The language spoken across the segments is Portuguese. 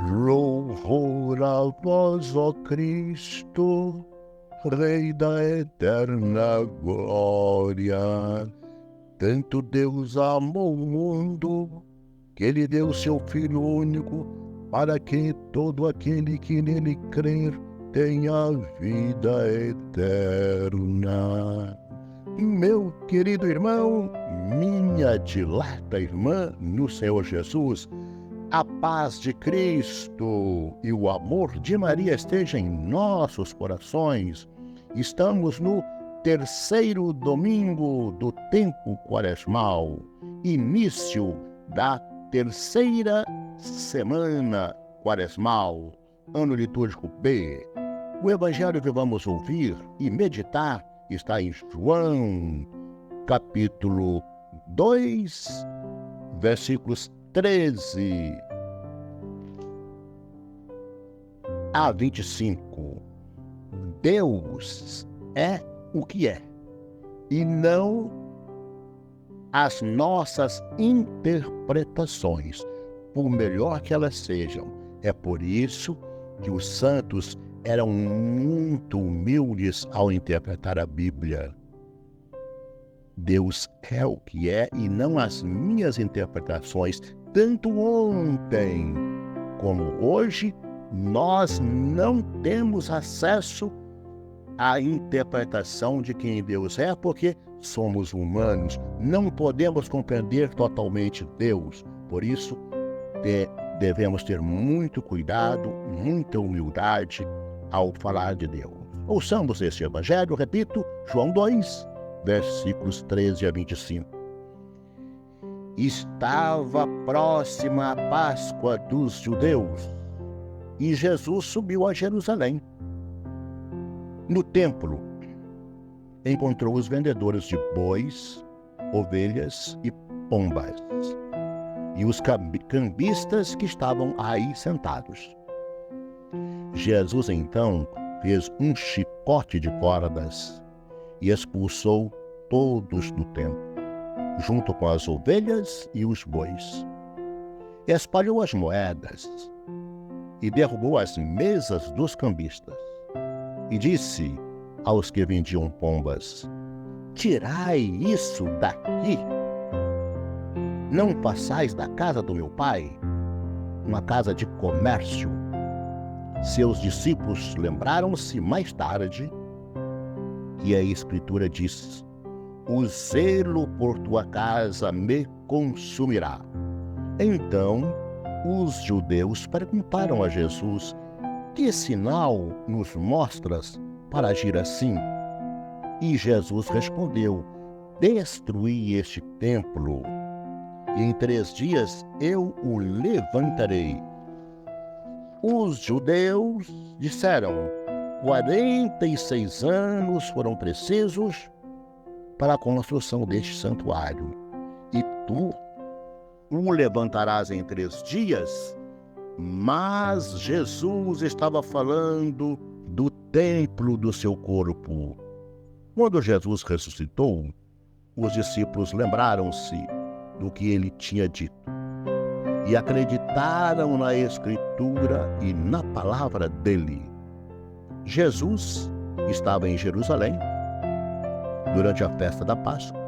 Louvor a vós, ó Cristo, Rei da eterna glória. Tanto Deus amou o mundo, que Ele deu seu Filho único, para que todo aquele que nele crer tenha vida eterna. Meu querido irmão, minha dileta irmã no Senhor Jesus, a paz de Cristo e o amor de Maria esteja em nossos corações. Estamos no terceiro domingo do tempo quaresmal, início da terceira semana quaresmal, ano litúrgico B. O evangelho que vamos ouvir e meditar está em João, capítulo 2, versículos 13 a 25. Deus é o que é, e não as nossas interpretações, por melhor que elas sejam. É por isso que os santos eram muito humildes ao interpretar a Bíblia. Deus é o que é e não as minhas interpretações. Tanto ontem como hoje, nós não temos acesso à interpretação de quem Deus é, porque somos humanos, não podemos compreender totalmente Deus. Por isso, devemos ter muito cuidado, muita humildade ao falar de Deus. Ouçamos este evangelho, repito, João 2, versículos 13 a 25. Estava próxima a Páscoa dos judeus e Jesus subiu a Jerusalém. No templo, encontrou os vendedores de bois, ovelhas e pombas, e os cambistas que estavam aí sentados. Jesus então fez um chicote de cordas e expulsou todos do templo, junto com as ovelhas e os bois. Espalhou as moedas e derrubou as mesas dos cambistas. E disse aos que vendiam pombas: tirai isso daqui. Não façais da casa do meu pai uma casa de comércio. Seus discípulos lembraram-se mais tarde que a Escritura diz: o zelo por tua casa me consumirá. Então os judeus perguntaram a Jesus: que sinal nos mostras para agir assim? E Jesus respondeu: destruí este templo, e em 3 dias eu o levantarei. Os judeus disseram: 46 anos foram precisos para a construção deste santuário, e tu o levantarás em 3 dias? Mas Jesus estava falando do templo do seu corpo. Quando Jesus ressuscitou, os discípulos lembraram-se do que ele tinha dito e acreditaram na Escritura e na palavra dele. Jesus estava em Jerusalém durante a festa da Páscoa.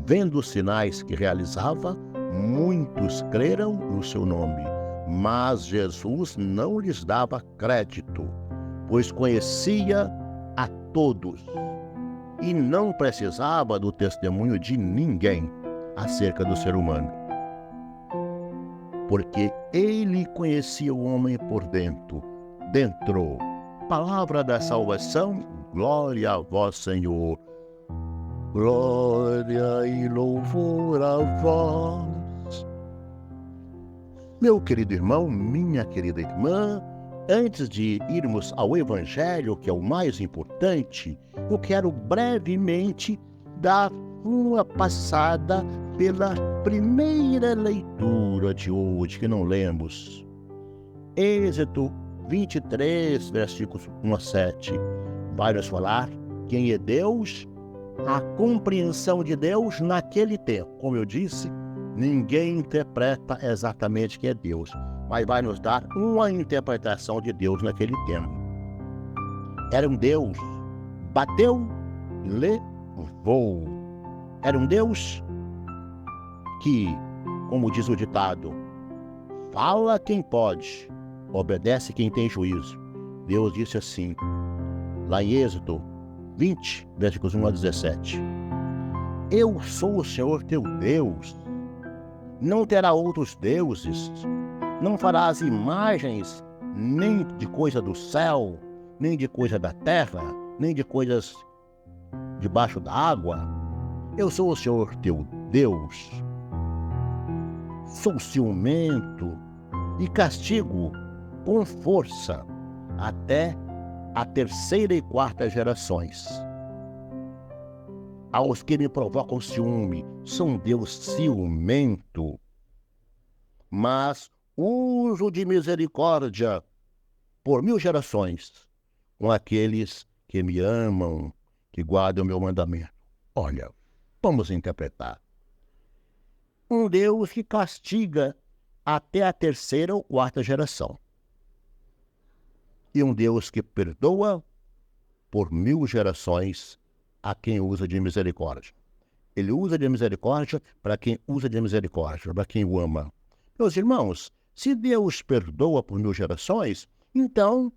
Vendo os sinais que realizava, muitos creram no seu nome. Mas Jesus não lhes dava crédito, pois conhecia a todos e não precisava do testemunho de ninguém acerca do ser humano, porque ele conhecia o homem por dentro. Palavra da salvação, glória a vós, Senhor. Glória e louvor a vós. Meu querido irmão, minha querida irmã, antes de irmos ao Evangelho, que é o mais importante, eu quero brevemente dar uma passada pela primeira leitura de hoje, que não lemos. Êxodo 23, versículos 1 a 7. Vai nos falar quem é Deus, a compreensão de Deus naquele tempo. Como eu disse, ninguém interpreta exatamente que é Deus, mas vai nos dar uma interpretação de Deus naquele tempo. Era um Deus, bateu, levou. Era um Deus que, como diz o ditado, fala quem pode, obedece quem tem juízo. Deus disse assim, lá em Êxodo 20, versículos 1 a 17. Eu sou o Senhor teu Deus. Não terá outros deuses. Não farás imagens nem de coisa do céu, nem de coisa da terra, nem de coisas debaixo da água. Eu sou o Senhor teu Deus. Sou ciumento e castigo com força até a terceira e quarta gerações. Aos que me provocam ciúme, sou um Deus ciumento, mas uso de misericórdia por 1000 gerações com aqueles que me amam, que guardam o meu mandamento. Olha, vamos interpretar. Um Deus que castiga até a terceira ou quarta geração. E um Deus que perdoa por 1000 gerações a quem usa de misericórdia. Ele usa de misericórdia para quem usa de misericórdia, para quem o ama. Meus irmãos, se Deus perdoa por 1000 gerações, então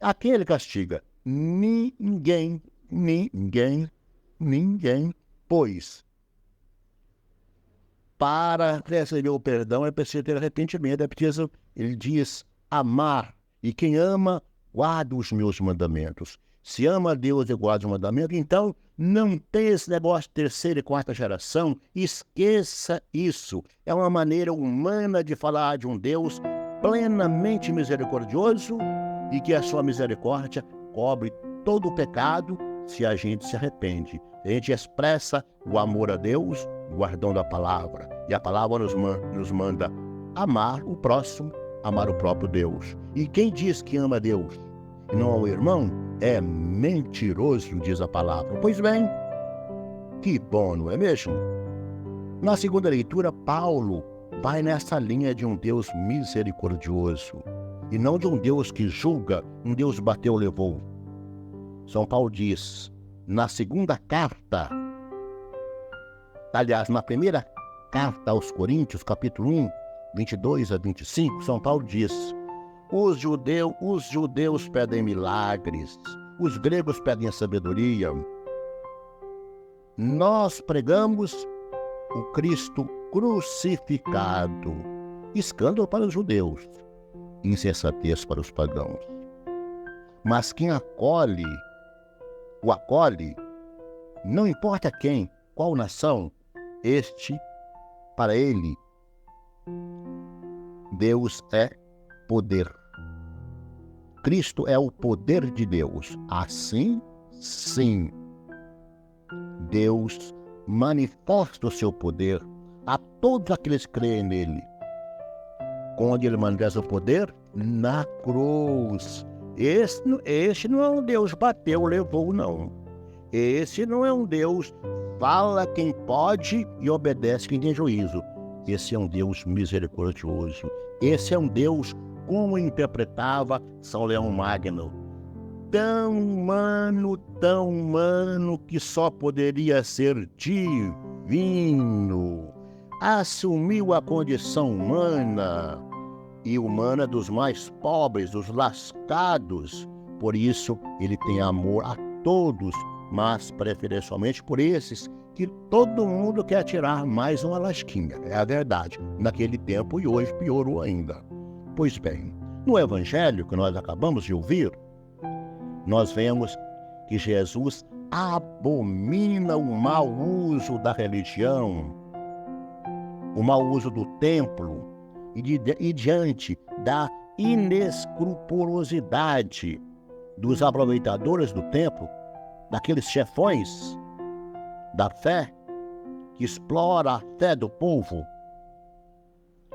a quem ele castiga? Ninguém, pois para receber o perdão é preciso ter arrependimento, é preciso, ele diz, amar. E quem ama, guarda os meus mandamentos. Se ama a Deus e guarda os mandamentos, então não tem esse negócio de terceira e quarta geração. Esqueça isso. É uma maneira humana de falar de um Deus plenamente misericordioso e que a sua misericórdia cobre todo o pecado se a gente se arrepende. A gente expressa o amor a Deus guardando a palavra. E a palavra nos manda amar o próximo, amar o próprio Deus. E quem diz que ama Deus e não ao irmão é mentiroso, diz a palavra. Pois bem, que bom, não é mesmo? Na segunda leitura, Paulo vai nessa linha de um Deus misericordioso e não de um Deus que julga, um Deus bateu, levou. São Paulo diz, na segunda carta, aliás, na primeira carta aos Coríntios, capítulo 1, 22 a 25, São Paulo diz, os judeus pedem milagres, os gregos pedem a sabedoria. Nós pregamos o Cristo crucificado, escândalo para os judeus, insensatez para os pagãos. Mas quem o acolhe, não importa quem, qual nação, para ele, Deus é poder. Cristo é o poder de Deus. Assim, sim, Deus manifesta o seu poder a todos aqueles que creem nele. Onde ele manifesta o poder? Na cruz. Este não é um Deus bateu, levou, não. Esse não é um Deus fala quem pode e obedece quem tem juízo. Esse é um Deus misericordioso. Esse é um Deus, como interpretava São Leão Magno, tão humano que só poderia ser divino. Assumiu a condição humana, e humana dos mais pobres, dos lascados. Por isso, ele tem amor a todos, mas preferencialmente por esses que todo mundo quer tirar mais uma lasquinha. É a verdade, naquele tempo e hoje piorou ainda. Pois bem, no Evangelho que nós acabamos de ouvir, nós vemos que Jesus abomina o mau uso da religião, o mau uso do templo, e diante da inescrupulosidade dos aproveitadores do templo, daqueles chefões da fé, que explora a fé do povo,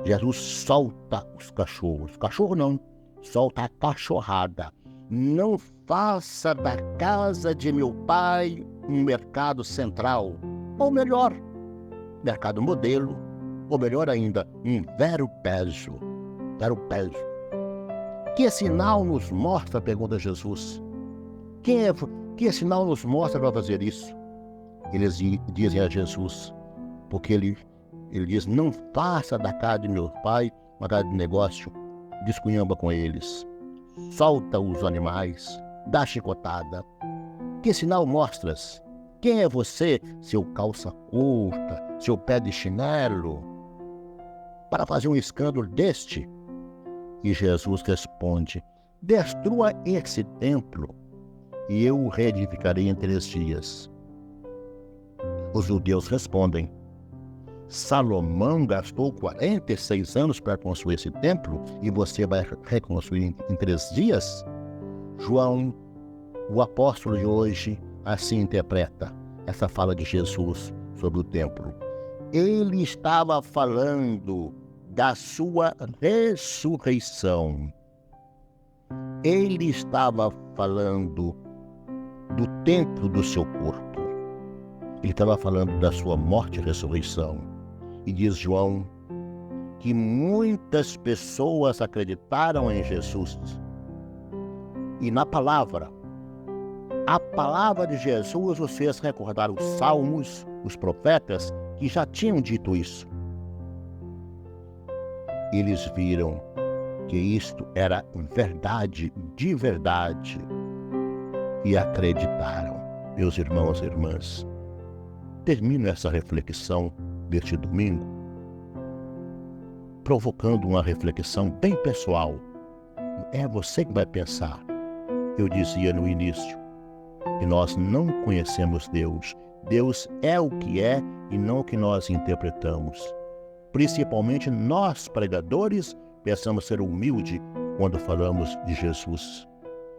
Jesus solta os cachorros. Cachorro não, solta a cachorrada. Não faça da casa de meu pai um mercado central, ou melhor, mercado modelo, ou melhor ainda, um vero peso. Vero peso. Que sinal nos mostra, pergunta Jesus. Que sinal nos mostra para fazer isso? Eles dizem a Jesus, porque ele diz, não faça da casa de meu pai uma casa de negócio, descunhamba com eles, solta os animais, dá chicotada. Que sinal mostras? Quem é você, seu calça curta, seu pé de chinelo, para fazer um escândalo deste? E Jesus responde, destrua esse templo e eu o reedificarei em 3 dias. Os judeus respondem, Salomão gastou 46 anos para construir esse templo e você vai reconstruir em 3 dias? João, o apóstolo de hoje, assim interpreta essa fala de Jesus sobre o templo. Ele estava falando da sua ressurreição. Ele estava falando do templo do seu corpo. Ele estava falando da sua morte e ressurreição. E diz João que muitas pessoas acreditaram em Jesus. E na palavra, a palavra de Jesus os fez recordar os salmos, os profetas, que já tinham dito isso. Eles viram que isto era verdade, de verdade, e acreditaram. Meus irmãos e irmãs, termino essa reflexão deste domingo provocando uma reflexão bem pessoal. É você que vai pensar. Eu dizia no início que nós não conhecemos Deus. Deus é o que é e não o que nós interpretamos. Principalmente nós, pregadores, precisamos ser humildes quando falamos de Jesus,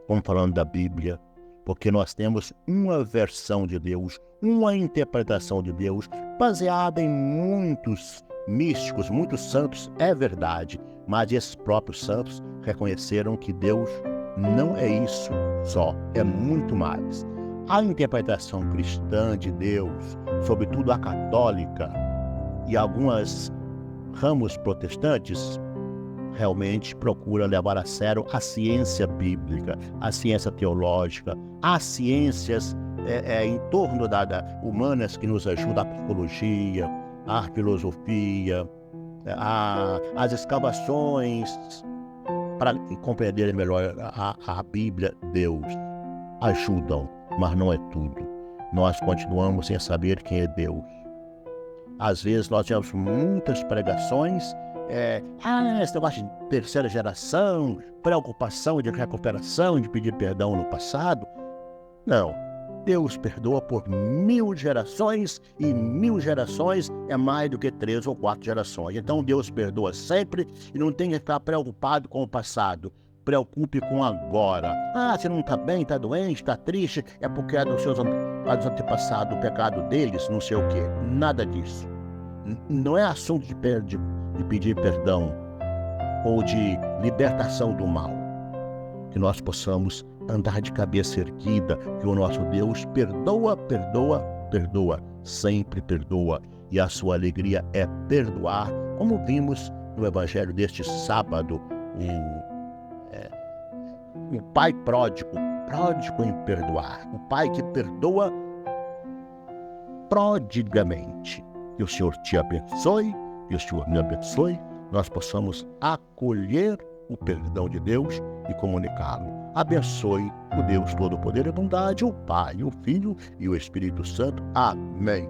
quando falamos da Bíblia, porque nós temos uma versão de Deus, uma interpretação de Deus, baseada em muitos místicos, muitos santos, é verdade, mas esses próprios santos reconheceram que Deus não é isso só, é muito mais. A interpretação cristã de Deus, sobretudo a católica e algumas ramos protestantes, realmente procura levar a sério a ciência bíblica, a ciência teológica, as ciências em torno humanas que nos ajudam, a psicologia, a filosofia, as escavações, para compreender melhor a Bíblia, Deus. Ajudam, mas não é tudo. Nós continuamos sem saber quem é Deus. Às vezes nós temos muitas pregações, esse negócio de 3ª geração, preocupação de recuperação, de pedir perdão no passado. Não, Deus perdoa por 1000 gerações e 1000 gerações é mais do que 3 ou 4 gerações. Então Deus perdoa sempre e não tem que ficar preocupado com o passado. Preocupe com agora. Você não está bem, está doente, está triste, é porque é dos seus antepassados, o pecado deles, não sei o quê. Nada disso. Não é assunto de pedir perdão ou de libertação do mal. Que nós possamos andar de cabeça erguida, que o nosso Deus perdoa, perdoa, perdoa, sempre perdoa. E a sua alegria é perdoar, como vimos no Evangelho deste sábado, o pai pródigo em perdoar, o pai que perdoa prodigamente. Que o Senhor te abençoe, que o Senhor me abençoe, nós possamos acolher o perdão de Deus e comunicá-lo. Abençoe o Deus Todo-Poder e Bondade, o Pai, o Filho e o Espírito Santo. Amém.